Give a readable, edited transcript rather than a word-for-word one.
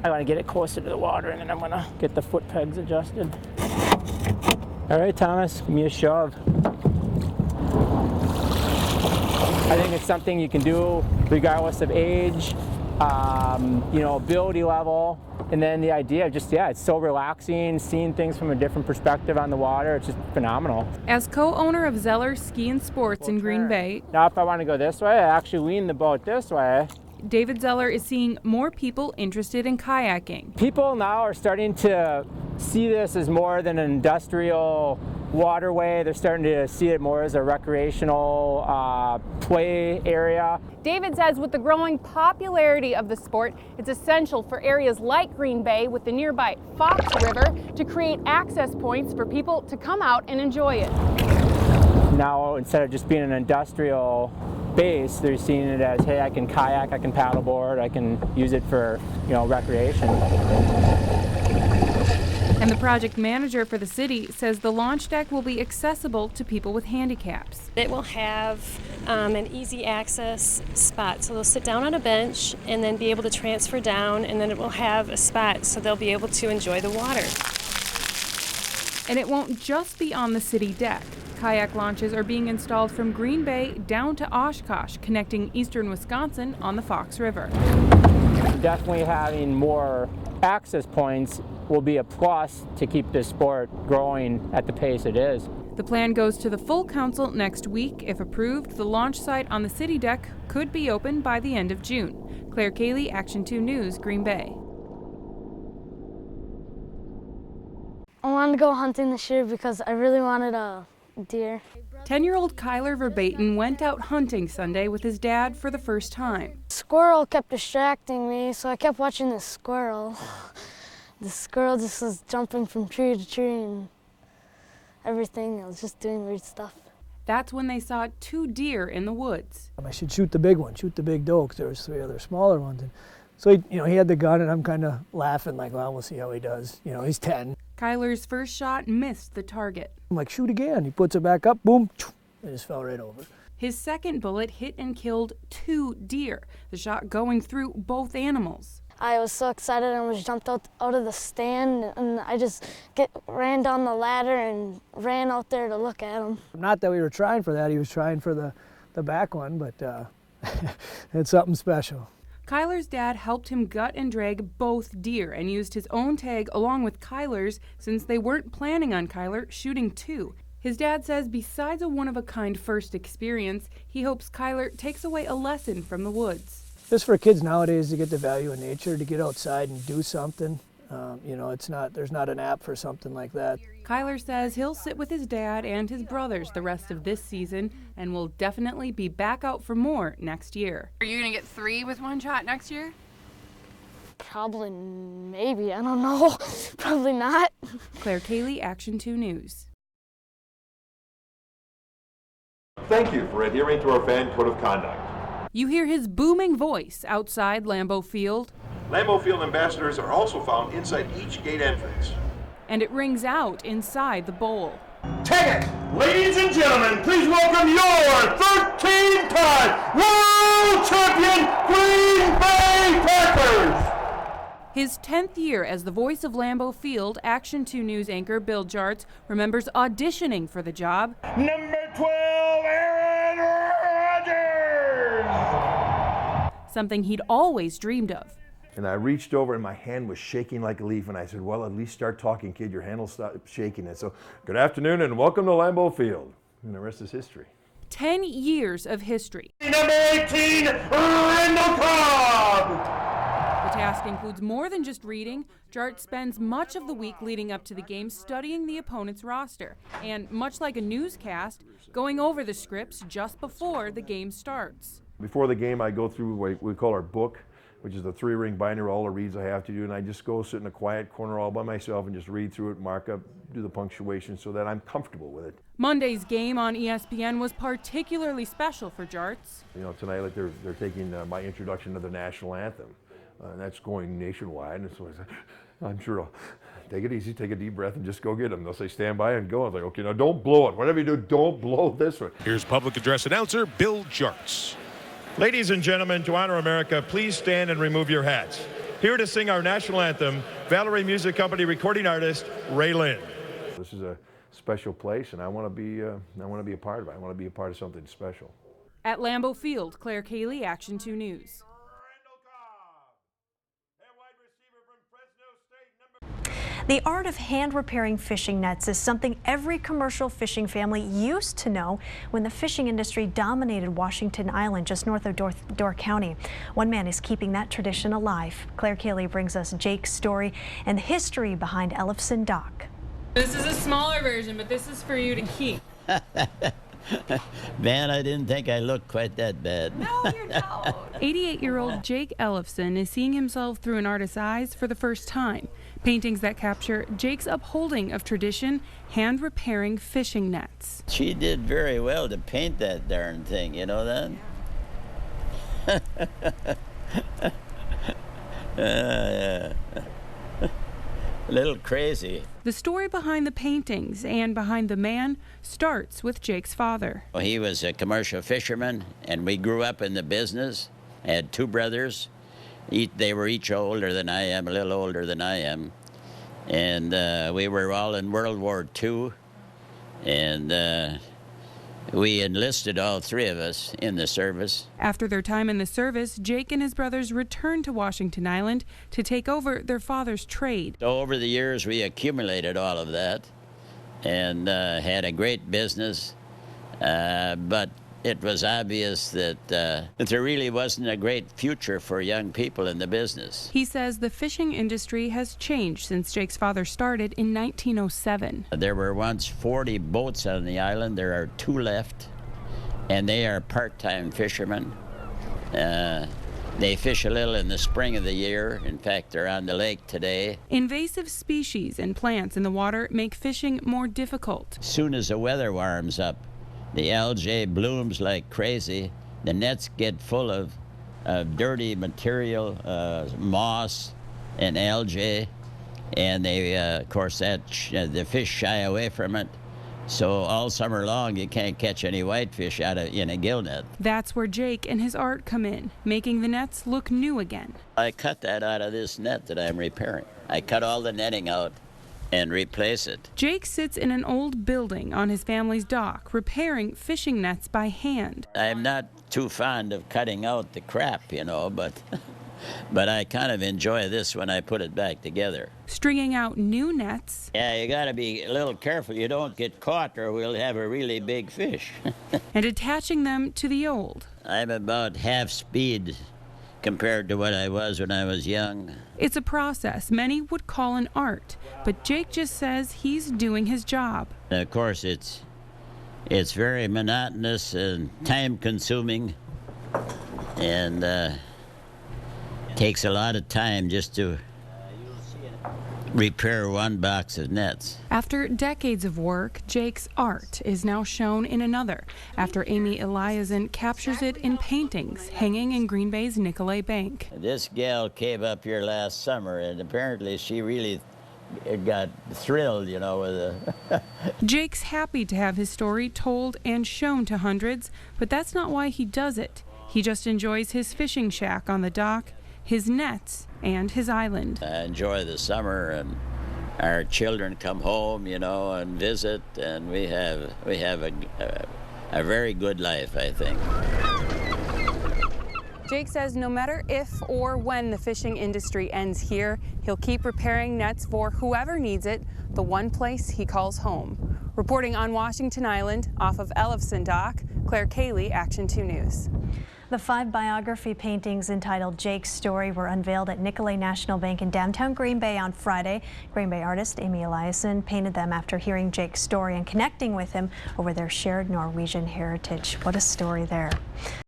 I want to get it closer to the water, and then I'm going to get the foot pegs adjusted. All right, Thomas, give me a shove. I think it's something you can do regardless of age, ability level. And then the idea of just, it's so relaxing, seeing things from a different perspective on the water. It's just phenomenal. As co-owner of Zeller Ski and Sports in Green Bay, now if I want to go this way, I actually lean the boat this way. David Zeller is seeing more people interested in kayaking. People now are starting to see this as more than an industrial waterway. They're starting to see it more as a recreational play area. David says with the growing popularity of the sport, it's essential for areas like Green Bay with the nearby Fox River to create access points for people to come out and enjoy it. Now, instead of just being an industrial base, they're seeing it as, hey, I can kayak, I can paddleboard, I can use it for, recreation. And the project manager for the city says the launch deck will be accessible to people with handicaps. It will have an easy access spot, so they'll sit down on a bench and then be able to transfer down, and then it will have a spot so they'll be able to enjoy the water. And it won't just be on the city deck. Kayak launches are being installed from Green Bay down to Oshkosh, connecting eastern Wisconsin on the Fox River. Definitely having more access points will be a plus to keep this sport growing at the pace it is. The plan goes to the full council next week. If approved, the launch site on the city deck could be open by the end of June. Clare Reel, Action 2 News, Green Bay. I wanted to go hunting this year because I really wanted a deer. 10-year-old Kyler Verbaten went out hunting Sunday with his dad for the first time. Squirrel kept distracting me, so I kept watching the squirrel. The squirrel just was jumping from tree to tree and everything. I was just doing weird stuff. That's when they saw 2 deer in the woods. I should shoot the big one, shoot the big doe, because there was 3 other smaller ones. And so he had the gun, and I'm kind of laughing like, well, we'll see how he does. He's 10. Kyler's first shot missed the target. I'm like, shoot again. He puts it back up, boom, it just fell right over. His second bullet hit and killed 2 deer, the shot going through both animals. I was so excited and was jumped out of the stand, and I just ran down the ladder and ran out there to look at him. Not that we were trying for that, he was trying for the back one, but it's something special. Kyler's dad helped him gut and drag both deer and used his own tag along with Kyler's since they weren't planning on Kyler shooting 2. His dad says besides a one-of-a-kind first experience, he hopes Kyler takes away a lesson from the woods. Just for kids nowadays to get the value in nature, to get outside and do something. There's not an app for something like that. Kyler says he'll sit with his dad and his brothers the rest of this season and will definitely be back out for more next year. Are you going to get 3 with 1 shot next year? Probably, maybe, I don't know. Probably not. Clare Reel, Action 2 News. Thank you for adhering to our fan code of conduct. You hear his booming voice outside Lambeau Field. Lambeau Field ambassadors are also found inside each gate entrance. And it rings out inside the bowl. Take it! Ladies and gentlemen, please welcome your 13-time world champion Green Bay Packers! His 10th year as the voice of Lambeau Field, Action 2 News anchor Bill Jarts remembers auditioning for the job. Number 12, Aaron Rodgers! Something he'd always dreamed of. And I reached over and my hand was shaking like a leaf, and I said, well, at least start talking, kid. Your hand will stop shaking. And so, good afternoon and welcome to Lambeau Field. And the rest is history. 10 years of history. Number 18, Randall Cobb! The task includes more than just reading. Jart spends much of the week leading up to the game studying the opponent's roster. And much like a newscast, going over the scripts just before the game starts. Before the game, I go through what we call our book, which is the 3-ring binder, all the reads I have to do, and I just go sit in a quiet corner all by myself and just read through it, mark up, do the punctuation so that I'm comfortable with it. Monday's game on ESPN was particularly special for Jarts. Tonight they're taking my introduction to the national anthem, and that's going nationwide, and so I said, I'm sure I'll take it easy, take a deep breath, and just go get them. They'll say, stand by and go. I was like, okay, now don't blow it. Whatever you do, don't blow this one. Here's public address announcer Bill Jarts. Ladies and gentlemen, to honor America, please stand and remove your hats. here to sing our national anthem, Valerie Music Company recording artist Ray Lynn. This is a special place, and I want to be a part of it. I want to be a part of something special. At Lambeau Field, Clare Reel, Action 2 News. The art of hand-repairing fishing nets is something every commercial fishing family used to know when the fishing industry dominated Washington Island, just north of Door County. One man is keeping that tradition alive. Clare Reel brings us Jake's story and the history behind Ellefson Dock. This is a smaller version, but this is for you to keep. Man, I didn't think I looked quite that bad. No, you don't. 88-year-old Jake Ellefson is seeing himself through an artist's eyes for the first time. Paintings that capture Jake's upholding of tradition, hand-repairing fishing nets. She did very well to paint that darn thing, you know that? Yeah. A little crazy. The story behind the paintings and behind the man starts with Jake's father. Well, he was a commercial fisherman, and we grew up in the business. I had two brothers. They were each older than I am, a little older than I am. And we were all in World War II. And we enlisted, all three of us, in the service. After their time in the service, Jake and his brothers returned to Washington Island to take over their father's trade. So over the years, we accumulated all of that and had a great business. But it was obvious that there really wasn't a great future for young people in the business. He says the fishing industry has changed since Jake's father started in 1907. There were once 40 boats on the island. There are 2 left, and they are part-time fishermen. They fish a little in the spring of the year. In fact, they're on the lake today. Invasive species and plants in the water make fishing more difficult. As soon as the weather warms up, the algae blooms like crazy. The nets get full of dirty material, moss and algae, and they, of course, the fish shy away from it. So all summer long, you can't catch any whitefish in a gill net. That's where Jake and his art come in, making the nets look new again. I cut that out of this net that I'm repairing. I cut all the netting out and replace it. Jake sits in an old building on his family's dock, repairing fishing nets by hand. I'm not too fond of cutting out the crap, you know, but I kind of enjoy this when I put it back together. Stringing out new nets. Yeah, you gotta be a little careful you don't get caught or we'll have a really big fish. And attaching them to the old. I'm about half speed compared to what I was when I was young. It's a process many would call an art, but Jake just says he's doing his job. Of course, it's very monotonous and time-consuming, and takes a lot of time just to repair one box of nets. After decades of work, Jake's art is now shown in another, after Amy Eliason captures it in paintings hanging in Green Bay's Nicolay Bank. This gal came up here last summer, and apparently she really got thrilled, you know, with it. Jake's happy to have his story told and shown to hundreds, but that's not why he does it. He just enjoys his fishing shack on the dock, his nets, and his island. I enjoy the summer, and our children come home, you know, and visit, and we have a very good life, I think. Jake says no matter if or when the fishing industry ends here, he'll keep repairing nets for whoever needs it, the one place he calls home. Reporting on Washington Island, off of Ellefson Dock, Clare Reel, Action 2 News. The 5 biography paintings entitled Jake's Story were unveiled at Nicolay National Bank in downtown Green Bay on Friday. Green Bay artist Amy Eliason painted them after hearing Jake's story and connecting with him over their shared Norwegian heritage. What a story there.